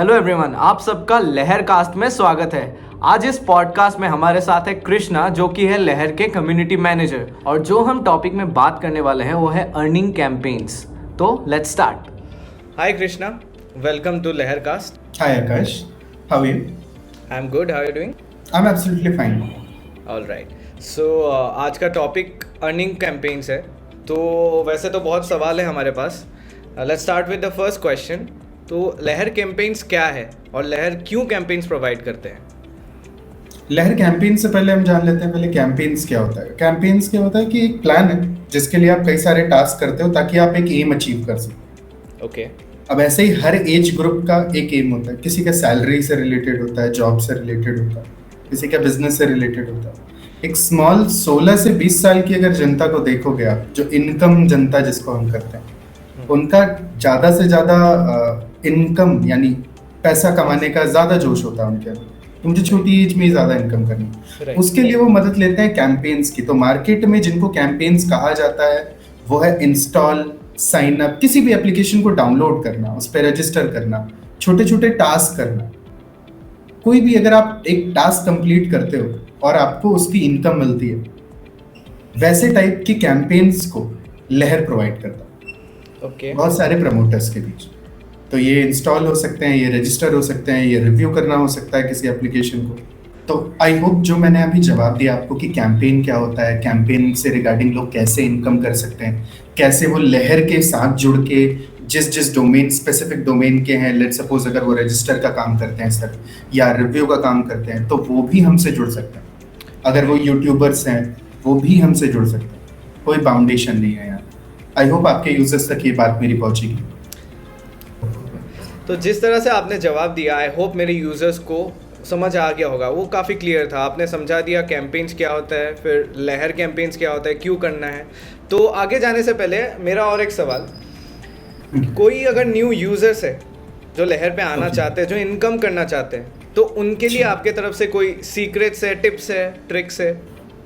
Hello everyone, आप सबका लहर कास्ट में स्वागत है। आज इस पॉडकास्ट में हमारे साथ है कृष्णा, जो कि है लहर के कम्युनिटी मैनेजर, और जो हम टॉपिक में बात करने वाले हैं वो है अर्निंग कैंपेन्स। तो let's start. Hi Krishna, welcome to Lahar cast. Hi Akash, how are you? I am good, how are you doing? I'm absolutely fine. Alright, so आज का टॉपिक अर्निंग कैंपेन्स है। तो वैसे तो बहुत सवाल है हमारे पास। Let's start with the first question. तो लहर कैंपेन्स क्या है और लहर क्यों कैंपेन्स प्रोवाइड करते हैं? लहर कैंपेन से पहले हम जान लेते हैं पहले कैंपेन्स क्या होता है। कैंपेन्स क्या होता है कि एक प्लान है जिसके लिए आप कई सारे टास्क करते हो ताकि आप एक एम अचीव कर सको। ओके। अब ऐसे ही हर एज ग्रुप का एक एम होता है। किसी का सैलरी से रिलेटेड होता है, जॉब से रिलेटेड होता है, किसी का बिजनेस से रिलेटेड होता है। एक स्मॉल 16 से 20 साल की अगर जनता को देखोगे आप, जो इनकम जनता जिसको हम करते हैं, उनका ज़्यादा से ज़्यादा इनकम यानी पैसा कमाने का ज़्यादा जोश होता है उनके अंदर। तो मुझे छोटी एज में ही ज़्यादा इनकम करनी है। Right. उसके लिए वो मदद लेते हैं कैंपेन्स की। तो मार्केट में जिनको कैंपेन्स कहा जाता है वो है इंस्टॉल, साइन अप, किसी भी एप्लीकेशन को डाउनलोड करना, उस पर रजिस्टर करना, छोटे छोटे टास्क करना। कोई भी अगर आप एक टास्क कंप्लीट करते हो और आपको उसकी इनकम मिलती है, वैसे टाइप की कैंपेन्स को लहर प्रोवाइड करता है ओके। बहुत सारे प्रमोटर्स के बीच। तो ये इंस्टॉल हो सकते हैं, ये रजिस्टर हो सकते हैं, ये रिव्यू करना हो सकता है किसी एप्लीकेशन को। तो आई होप जो मैंने अभी जवाब दिया आपको कि कैंपेन क्या होता है, कैंपेन से रिगार्डिंग लोग कैसे इनकम कर सकते हैं, कैसे वो लहर के साथ जुड़ के जिस जिस डोमेन, स्पेसिफिक डोमेन के हैं, लेट्स सपोज अगर वो रजिस्टर का काम करते हैं सर, या रिव्यू का काम करते हैं, तो वो भी हमसे जुड़ सकते हैं। अगर वो यूट्यूबर्स हैं वो भी हमसे जुड़ सकते हैं। कोई बाउंडेशन नहीं है यार। आई होप आपके यूजर्स तक ये बात मेरी पहुंचेगी। तो जिस तरह से आपने जवाब दिया, आई होप मेरे यूज़र्स को समझ आ गया होगा। वो काफ़ी क्लियर था, आपने समझा दिया कैंपेन्स क्या होता है, फिर लहर कैंपेन्स क्या होता है, क्यों करना है। तो आगे जाने से पहले मेरा और एक सवाल, कोई अगर न्यू यूज़र्स है जो लहर पे आना चाहते हैं, जो इनकम करना चाहते हैं, तो उनके लिए आपके तरफ से कोई सीक्रेट्स है, टिप्स है, ट्रिक्स है,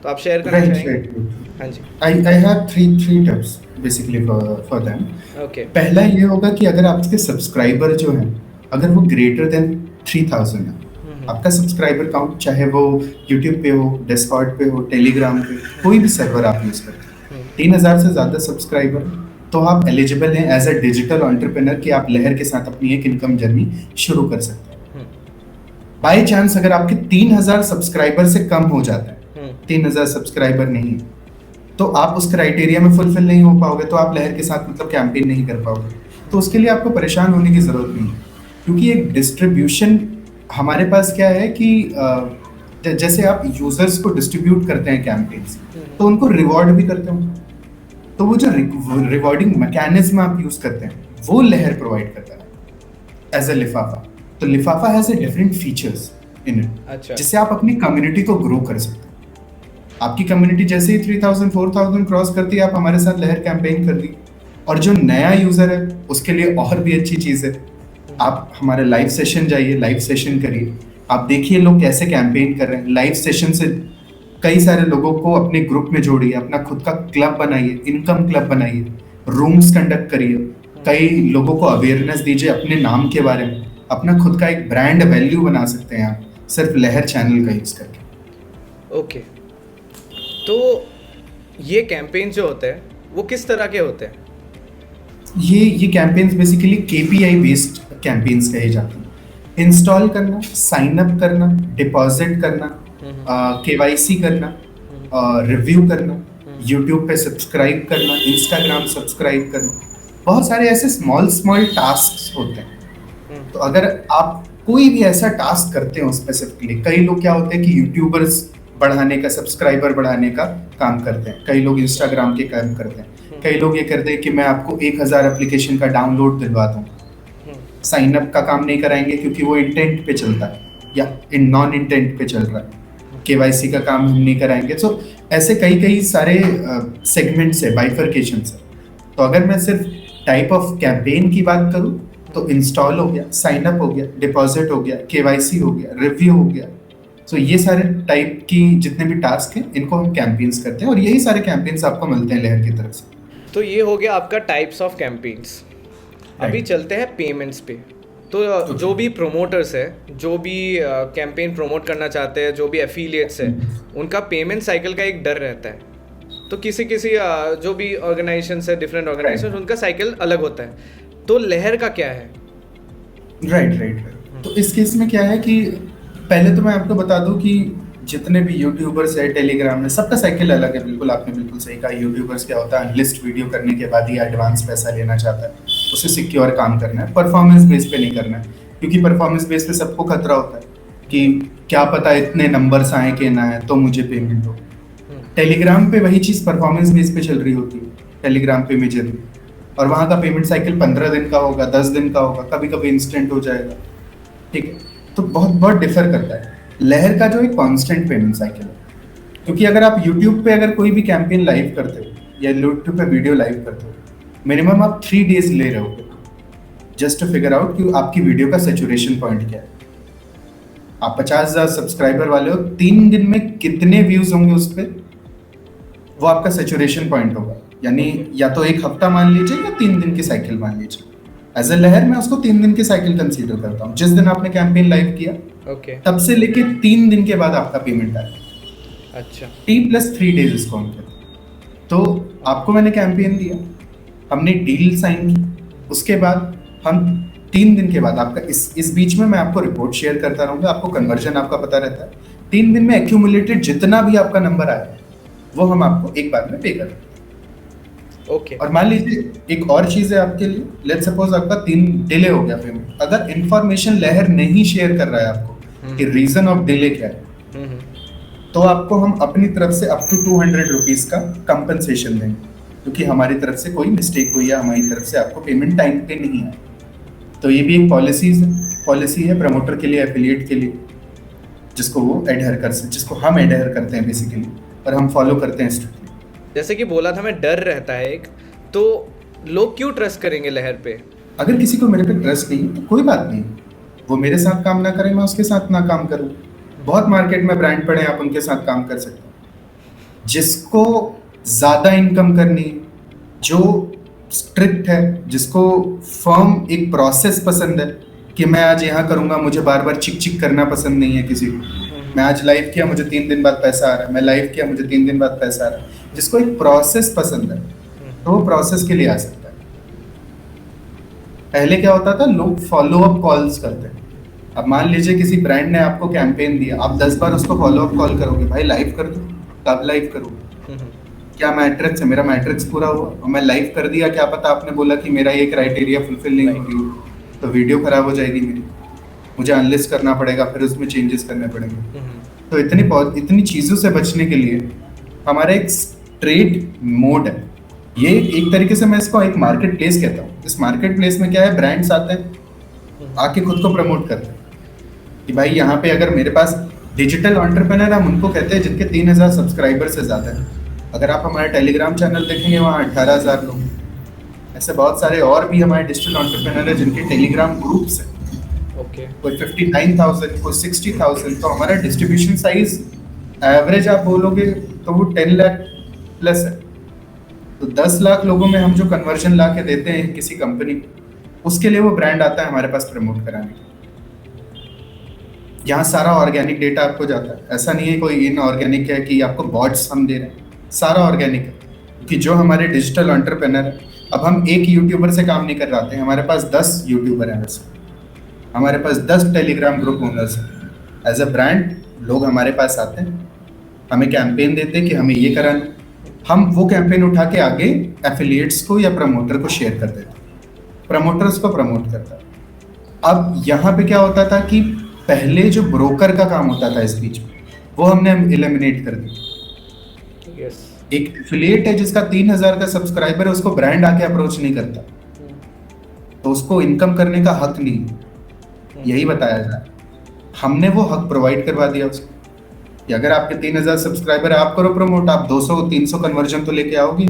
तो आप शेयर करना चाहेंगे? हाँ जी। I have three tips basically for them. Okay. पहला ये होगा कि अगर आपके सब्सक्राइबर जो हैं, अगर वो ग्रेटर देन 3000 है, आपका सब्सक्राइबर काउंट, चाहे वो यूट्यूब पे हो, डिस्कॉर्ड पे हो, टेलीग्राम पे, कोई भी सर्वर आप यूज़ करते हैं, 3000 से ज़्यादा सब्सक्राइबर, तो आप एलिजिबल हैं एज अ डिजिटल एंटरप्रेन्योर कि आप लहर के साथ अपनी एक इनकम जर्नी शुरू कर सकते हैं। बाई चांस अगर आपके 3000 सब्सक्राइबर से कम हो जाता है, 3000 सब्सक्राइबर नहीं, तो आप उस क्राइटेरिया में फुलफिल नहीं हो पाओगे, तो आप लहर के साथ मतलब कैंपेन नहीं कर पाओगे। तो उसके लिए आपको परेशान होने की ज़रूरत नहीं है, क्योंकि एक डिस्ट्रीब्यूशन हमारे पास क्या है कि जैसे आप यूजर्स को डिस्ट्रीब्यूट करते हैं कैंपेन्स, तो उनको रिवॉर्ड भी करते हो। तो वो जो रिवॉर्डिंग मैकेनिज्म आप यूज़ करते हैं वो लहर प्रोवाइड करता है एज अ लिफाफा। तो लिफाफा has a different features in it, अच्छा। जिससे आप अपनी कम्युनिटी को ग्रो कर सकते हैं। आपकी कम्युनिटी जैसे ही 3000 4000 क्रॉस करती है, आप हमारे साथ लहर कैंपेन कर दी। और जो नया यूजर है उसके लिए और भी अच्छी चीज़ है, आप हमारे लाइव सेशन जाइए, लाइव सेशन करिए, आप देखिए लोग कैसे कैंपेन कर रहे हैं। लाइव सेशन से कई सारे लोगों को अपने ग्रुप में जोड़िए, अपना खुद का क्लब बनाइए, इनकम क्लब बनाइए, रूम्स कंडक्ट करिए, कई लोगों को अवेयरनेस दीजिए अपने नाम के बारे में। अपना खुद का एक ब्रांड वैल्यू बना सकते हैं आप सिर्फ लहर चैनल का यूज़ करके। ओके। तो ये कैंपेन जो होते हैं वो किस तरह के होते हैं? ये campaigns basically KPI based campaigns कहे जाते हैं। इंस्टॉल करना, साइन अप करना, डिपॉजिट करना, KYC करना, रिव्यू करना, यूट्यूब पे सब्सक्राइब करना, इंस्टाग्राम सब्सक्राइब करना, बहुत सारे ऐसे स्मॉल टास्क होते हैं। तो अगर आप कोई भी ऐसा टास्क करते हो स्पेसिफिकली, कई लोग क्या होते हैं कि यूट्यूबर्स बढ़ाने का, सब्सक्राइबर बढ़ाने का काम करते हैं, कई लोग इंस्टाग्राम के काम करते हैं, कई लोग ये करते हैं कि मैं आपको 1000 एप्लीकेशन का डाउनलोड दिलवा दूँ। साइन अप का काम नहीं कराएंगे क्योंकि वो इंटेंट पे चलता है या इन नॉन इंटेंट पे चल रहा है। KYC का काम हम नहीं कराएंगे। सो ऐसे कई सारे सेगमेंट्स है, बाइफर्केशंस है। तो अगर मैं सिर्फ टाइप ऑफ कैंपेन की बात करूँ तो इंस्टॉल हो गया, साइन अप हो गया, डिपॉजिट हो गया, KYC हो गया, रिव्यू हो गया। सो ये सारे टाइप की जितने भी टास्क हैं इनको हम कैंपेन्स करते हैं, और यही सारे कैंपेन्स आपको मिलते हैं लहर की तरफ से। तो ये हो गया आपका टाइप्स ऑफ कैंपेन्स। अभी Right. चलते हैं पेमेंट्स पे। तो जो भी प्रोमोटर्स है, जो भी कैंपेन प्रमोट करना चाहते हैं, जो भी एफिलिएट्स है, उनका पेमेंट साइकिल का एक डर रहता है। तो किसी किसी जो भी ऑर्गेनाइजेशंस है, डिफरेंट ऑर्गेनाइजेशंस, उनका साइकिल अलग होता है। तो लहर का क्या है? राइट। तो इस केस में क्या है कि पहले तो मैं आपको बता दूं कि जितने भी यूट्यूबर्स है टेलीग्राम में, सबका साइकिल अलग है। बिल्कुल आपने बिल्कुल सही कहा। यूट्यूबर्स क्या होता है, अनलिस्ट वीडियो करने के बाद ही एडवांस पैसा लेना चाहता है, उसे सिक्योर काम करना है, परफॉर्मेंस बेस पे नहीं करना है। क्योंकि परफॉर्मेंस बेस पे सबको खतरा होता है कि क्या पता इतने नंबर्स आए कि ना आए तो मुझे पेमेंट हो। टेलीग्राम पे वही चीज़ परफॉर्मेंस बेस पे चल रही होती है, टेलीग्राम पे मेजरली। और वहाँ का पेमेंट साइकिल 15 दिन का होगा, 10 दिन का होगा, कभी कभी इंस्टेंट हो जाएगा। ठीक है, तो बहुत बहुत डिफर करता है। लहर का जो एक कांस्टेंट पेमेंट साइकिल है, क्योंकि अगर आप यूट्यूब पे अगर कोई भी कैंपेन लाइव करते हो या यूट्यूब पे वीडियो लाइव करते हो, मिनिमम आप 3 डेज ले रहे हो जस्ट टू फिगर आउट कि आपकी वीडियो का सैचुरेशन पॉइंट क्या है। आप 50,000 सब्सक्राइबर वाले हो, 3 दिन में कितने व्यूज होंगे उस पर, वो आपका सैचुरेशन पॉइंट होगा। यानी या तो एक हफ्ता मान लीजिए या 3 दिन की साइकिल मान लीजिए। एज ए लहर मैं उसको 3 दिन की साइकिल कंसीडर करता हूँ। जिस दिन आपने कैंपेन लाइव किया, तब से लेके 3 दिन के बाद आपका पेमेंट आया। अच्छा, T+3 डेज इसको हम कहते हैं। तो आपको मैंने कैंपेन दिया, हमने डील साइन की, उसके बाद हम 3 दिन के बाद आपका इस बीच में मैं आपको रिपोर्ट शेयर करता रहूंगा, आपको कन्वर्जन आपका पता रहता है। 3 दिन में एक्यूमुलेटेड जितना भी आपका नंबर आया वो हम आपको एक बार में पे कर देंगे। ओके। और मान लीजिए एक और चीज है आपके लिए, लेट्स सपोज आपका 3 डिले हो गया पेमेंट। अगर इंफॉर्मेशन लहर नहीं शेयर कर रहा है आपको कि रीजन ऑफ डिले क्या है, तो आपको हम अपनी तरफ से अप टू 200 रुपीज का कंपनसेशन देंगे, क्योंकि हमारी तरफ से कोई मिस्टेक हुई है, हमारी तरफ से आपको पेमेंट टाइम पे नहीं आया। तो ये भी एक पॉलिसी है प्रमोटर के लिए, एफिलिएट के लिए, जिसको वो एडहेयर कर सकते, जिसको हम एडहेयर करते हैं बेसिकली, और हम फॉलो करते हैं स्ट्रिक्टली। जैसे कि बोला था मैं, डर रहता है एक, तो लोग क्यों ट्रस्ट करेंगे लहर पे? अगर किसी को मेरे पे ट्रस्ट नहीं तो कोई बात नहीं, वो मेरे साथ काम ना करे, मैं उसके साथ ना काम करूँ। बहुत मार्केट में ब्रांड पड़े, आप उनके साथ काम कर सकते हैं। जिसको ज़्यादा इनकम करनी, जो स्ट्रिक्ट है, जिसको फर्म एक प्रोसेस पसंद है कि मैं आज यहाँ करूँगा, मुझे बार बार चिक चिक करना पसंद नहीं है किसी को। मैं आज लाइव किया, मुझे 3 दिन बाद पैसा आ रहा है, मैं लाइव किया, मुझे 3 दिन बाद पैसा आ रहा है। जिसको एक प्रोसेस पसंद है तो वो प्रोसेस के लिए आ सकता है। पहले क्या होता था, लोग फॉलो अप कॉल्स करते हैं। अब मान लीजिए किसी ब्रांड ने आपको कैंपेन दिया, आप 10 बार उसको फॉलो अप कॉल करोगे, भाई लाइव कर दो, कब लाइव करूँ, क्या मैट्रिक्स है, मेरा मैट्रिक्स पूरा हुआ, और मैं लाइव कर दिया, क्या पता आपने बोला कि मेरा ये क्राइटेरिया फुलफिल नहीं हो रही, तो वीडियो खराब हो जाएगी मेरी, मुझे अनलिस्ट करना पड़ेगा, फिर उसमें चेंजेस करने पड़ेंगे। तो इतनी चीज़ों से बचने के लिए हमारा एक ट्रेड मोड है। ये एक तरीके से मैं इसको एक मार्केट प्लेस कहता हूँ। इस मार्केट प्लेस में क्या है, ब्रांड्स आते हैं, आके खुद को प्रमोट करते हैं कि भाई यहाँ पे अगर मेरे पास डिजिटल एंटरप्रेन्योर, हम उनको कहते हैं जिनके 3,000 सब्सक्राइबर से ज़्यादा है। अगर आप हमारे टेलीग्राम चैनल देखेंगे, वहाँ 18,000 लोग। ऐसे बहुत सारे और भी हमारे डिजिटल एंटरप्रेन्योर है जिनके टेलीग्राम ग्रुप्स हैं। कोई 59,000, कोई 60,000। तो हमारा डिस्ट्रीब्यूशन साइज एवरेज आप बोलोगे तो वो 10 लाख प्लस है। तो 10 लाख लोगों में हम जो कन्वर्जन ला के देते हैं किसी कंपनी को, उसके लिए वो ब्रांड आता है हमारे पास प्रमोट कराने। यहाँ सारा ऑर्गेनिक डेटा आपको जाता है। ऐसा नहीं है कोई इनऑर्गेनिक है कि आपको बॉट्स हम दे रहे हैं, सारा ऑर्गेनिक है। क्योंकि जो हमारे डिजिटल एंटरप्रेन्योर है, अब हम एक यूट्यूबर से काम नहीं कर रहे हैं, हमारे पास 10 यूट्यूबर हैं, वैसे हमारे पास 10 टेलीग्राम ग्रुप ओनर्स हैं। एज अ ब्रांड लोग हमारे पास आते हैं, हमें कैंपेन देते हैं कि हमें ये कराना, हम वो कैंपेन उठा के आगे एफिलिएट्स को या प्रमोटर को शेयर कर देते हैं, प्रमोटर उसको प्रमोट करता है। अब यहाँ पे क्या होता था कि पहले जो ब्रोकर का काम होता था इस बीच में, वो हमने एलिमिनेट कर दिया। एक एफिलिएट है जिसका 3,000 का सब्सक्राइबर है, उसको ब्रांड आके अप्रोच नहीं करता, तो उसको इनकम करने का हक नहीं, यही बताया जाए। हमने वो हक प्रोवाइड करवा दिया उसको कि अगर आपके 3,000 सब्सक्राइबर है, आप करो प्रमोट, आप 200-300 कन्वर्जन तो लेके आओगी,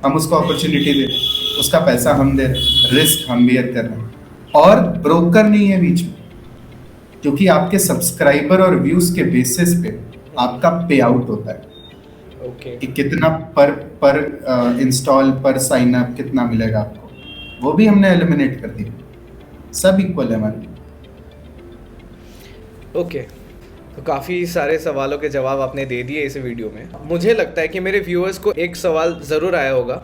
हम उसको अपॉर्चुनिटी दे रहे हैं, उसका पैसा हम दे रहे हैं, रिस्क हम बेयर कर रहे हैं, और ब्रोकर नहीं है बीच में। क्योंकि आपके सब्सक्राइबर और व्यूज के बेसिस पे आपका पे आउट होता है कि कितना पर इंस्टॉल पर साइन अप कितना मिलेगा आपको, वो भी हमने एलिमिनेट कर दिया। सब इक्वल है हमारे। ओके, तो काफ़ी सारे सवालों के जवाब आपने दे दिए इस वीडियो में। मुझे लगता है कि मेरे व्यूअर्स को एक सवाल ज़रूर आया होगा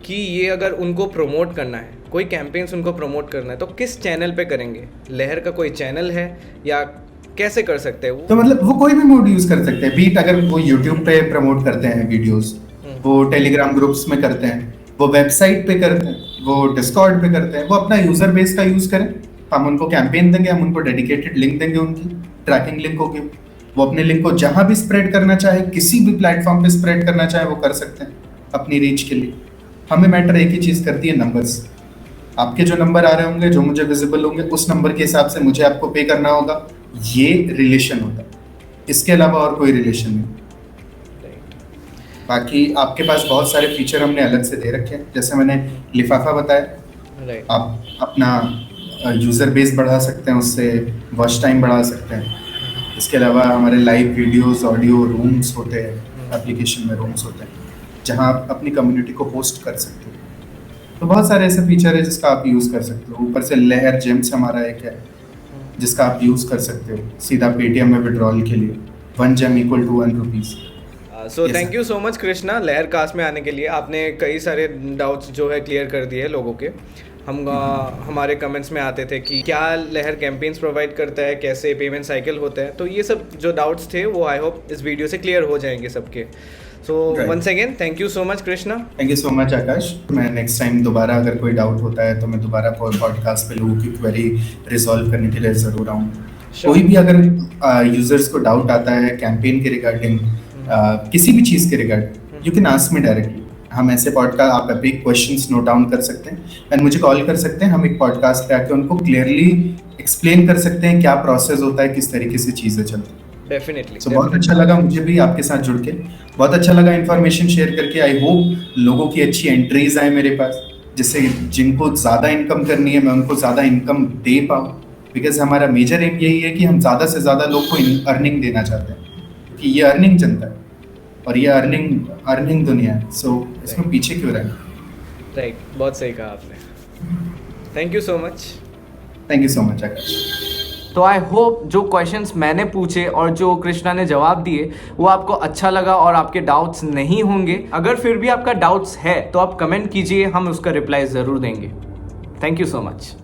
कि ये अगर उनको प्रमोट करना है, कोई कैंपेन्स उनको प्रमोट करना है, तो किस चैनल पे करेंगे? लहर का कोई चैनल है या कैसे कर सकते हैं वो? तो मतलब वो कोई भी मोड यूज कर सकते हैं, बीट अगर वो यूट्यूब पे प्रमोट करते हैं वीडियोस, वो टेलीग्राम ग्रुप्स में करते हैं, वो वेबसाइट पे करते हैं, वो डिस्कॉर्ड पे करते हैं, वो अपना यूजर बेस का यूज करें। हम उनको कैंपेन देंगे, हम उनको डेडिकेटेड लिंक देंगे, उनकी ट्रैकिंग लिंक होगी, वो अपने लिंक को जहां भी स्प्रेड करना चाहे, किसी भी प्लेटफॉर्म पे स्प्रेड करना चाहे वो कर सकते हैं अपनी रीच के लिए। हमें मैटर एक ही चीज करती है, नंबर्स। आपके जो नंबर आ रहे होंगे, जो मुझे विजिबल होंगे, उस नंबर के हिसाब से मुझे आपको पे करना होगा। ये रिलेशन होता है, इसके अलावा और कोई रिलेशन नहीं। बाकी आपके पास बहुत सारे फीचर हमने अलग से दे रखे हैं, जैसे मैंने लिफाफा बताया, आप अपना यूज़र बेस बढ़ा सकते हैं, उससे वॉच टाइम बढ़ा सकते हैं। इसके अलावा हमारे लाइव वीडियोस, ऑडियो रूम्स होते हैं, एप्लीकेशन में रूम्स होते हैं जहां आप अपनी कम्युनिटी को होस्ट कर सकते हो। तो बहुत सारे ऐसे फीचर है जिसका आप यूज़ कर सकते हो। ऊपर से लहर जेम्स हमारा एक है जिसका आप यूज़ कर सकते हो सीधा पेटीएम में विड्रॉल के लिए, 1 gem equal to 1 rupees. So thank you so much Krishna, लहर कास्ट में आने के लिए। आपने कई सारे डाउट्स जो है क्लियर कर दिए लोगों के। हमारे कमेंट्स में आते थे कि क्या लहर कैंपेन्स प्रोवाइड करता है, कैसे पेमेंट साइकिल होता है, तो ये सब जो डाउट्स थे वो आई होप इस वीडियो से क्लियर हो जाएंगे सबके। So once again thank you so much Krishna. Thank you so much Akash. मैं नेक्स्ट टाइम दोबारा अगर कोई डाउट होता है तो मैं दोबारा पॉडकास्ट पे लोगों की क्वेरी रिजॉल्व करने के लिए ज़रूर आऊँगा। कोई भी अगर यूजर्स को डाउट आता है कैंपेन के रिगार्डिंग, किसी भी चीज़ के regarding, you can ask me directly. हम ऐसे पॉडकास्ट, आप अभी क्वेश्चंस नोट डाउन कर सकते हैं एंड मुझे कॉल कर सकते हैं। हम एक पॉडकास्ट पे आके उनको क्लियरली एक्सप्लेन कर सकते हैं क्या प्रोसेस होता है, किस तरीके से चीज़ें चलती हैं। डेफिनेटली। सो बहुत अच्छा लगा मुझे भी आपके साथ जुड़ के, बहुत अच्छा लगा इन्फॉर्मेशन शेयर करके। आई होप लोगों की अच्छी एंट्रीज आए मेरे पास, जिससे जिनको ज़्यादा इनकम करनी है मैं उनको ज़्यादा इनकम दे पाऊँ। बिकॉज हमारा मेजर एम यही है कि हम ज़्यादा से ज़्यादा लोग को अर्निंग देना चाहते हैं, क्योंकि ये अर्निंग जनता है और ये अर्निंग दुनिया है। सो इसमें पीछे क्यों रहें? राइट, बहुत सही कहा आपने। Thank you so much. Thank you so much Akash. तो आई होप जो क्वेश्चंस मैंने पूछे और जो कृष्णा ने जवाब दिए वो आपको अच्छा लगा और आपके डाउट्स नहीं होंगे। अगर फिर भी आपका डाउट्स है तो आप कमेंट कीजिए, हम उसका रिप्लाई ज़रूर देंगे। Thank you so much.